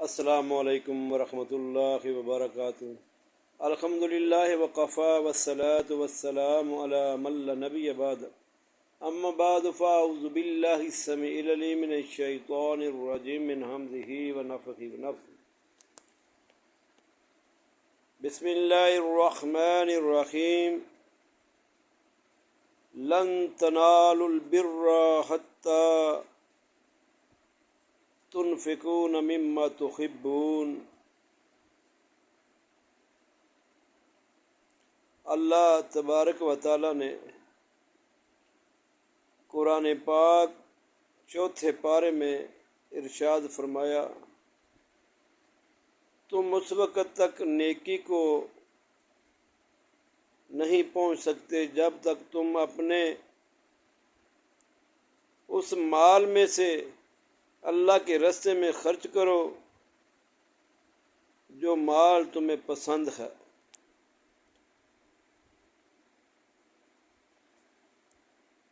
السلام علیکم ورحمۃ اللہ وبرکاتہ۔ الحمدللہ وقفا والصلاة والسلام علی من لا نبی بعد، اما بعد فاعوذ باللہ السمیع العلیم من الشیطان الرجیم من حمزہ ونفخہ ونفثہ۔ بسم اللہ الرحمن الرحیم۔ لن تنالوا البر حتی تنفقون مما تحبون۔ اللہ تبارک و تعالی نے قرآن پاک چوتھے پارے میں ارشاد فرمایا، تم اس وقت تک نیکی کو نہیں پہنچ سکتے جب تک تم اپنے اس مال میں سے اللہ کے راستے میں خرچ کرو جو مال تمہیں پسند ہے۔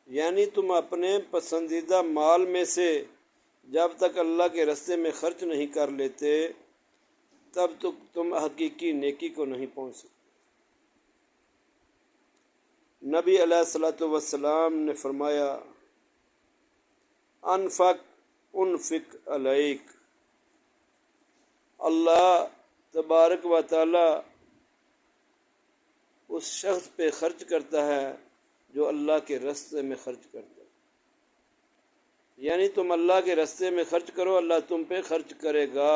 یعنی تم اپنے پسندیدہ مال میں سے جب تک اللہ کے راستے میں خرچ نہیں کر لیتے تب تک تم حقیقی نیکی کو نہیں پہنچ سکتے۔ نبی علیہ الصلوۃ والسلام نے فرمایا، انفق علیک۔ اللہ تبارک و تعالی اس شخص پہ خرچ کرتا ہے جو اللہ کے راستے میں خرچ کرتا ہے۔ یعنی تم اللہ کے راستے میں خرچ کرو، اللہ تم پہ خرچ کرے گا۔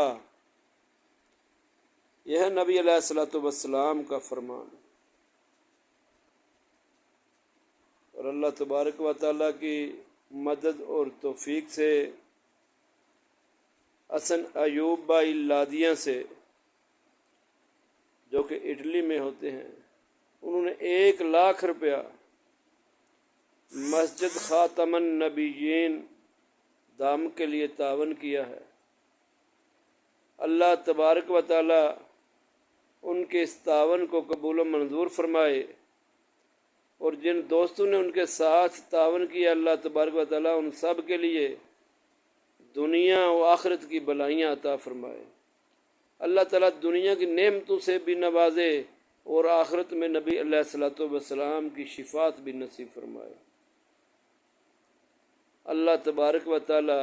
یہ ہے نبی علیہ الصلوۃ والسلام کا فرمان۔ اور اللہ تبارک و تعالیٰ کی مدد اور توفیق سے حسن ایوب بھائی لادیاں سے، جو کہ اٹلی میں ہوتے ہیں، انہوں نے 1,00,000 روپیہ مسجد خاتم النبیین دام کے لیے تعاون کیا ہے۔ اللہ تبارک و تعالی ان کے اس تعاون کو قبول و منظور فرمائے، اور جن دوستوں نے ان کے ساتھ تعاون کیا، اللہ تبارک و تعالی ان سب کے لیے دنیا و آخرت کی بلائیاں عطا فرمائے۔ اللہ تعالیٰ دنیا کی نعمتوں سے بھی نوازے اور آخرت میں نبی علیہ الصلوۃ والسلام کی شفاعت بھی نصیب فرمائے۔ اللہ تبارک و تعالی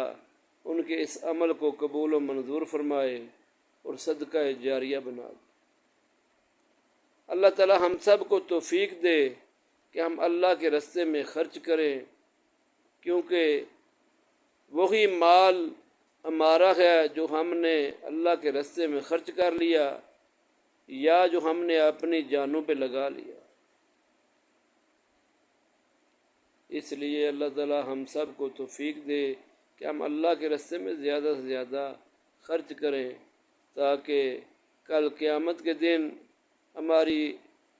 ان کے اس عمل کو قبول و منظور فرمائے اور صدقہ جاریہ بنا دے۔ اللہ تعالی ہم سب کو توفیق دے کہ ہم اللہ کے راستے میں خرچ کریں، کیونکہ وہی مال ہمارا ہے جو ہم نے اللہ کے راستے میں خرچ کر لیا یا جو ہم نے اپنی جانوں پہ لگا لیا۔ اس لیے اللہ تعالی ہم سب کو توفیق دے کہ ہم اللہ کے راستے میں زیادہ سے زیادہ خرچ کریں، تاکہ کل قیامت کے دن ہماری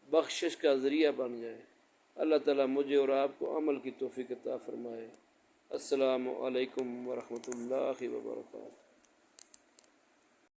بخشش کا ذریعہ بن جائے۔ اللہ تعالیٰ مجھے اور آپ کو عمل کی توفیق عطا فرمائے۔ السلام علیکم ورحمۃ اللہ وبرکاتہ۔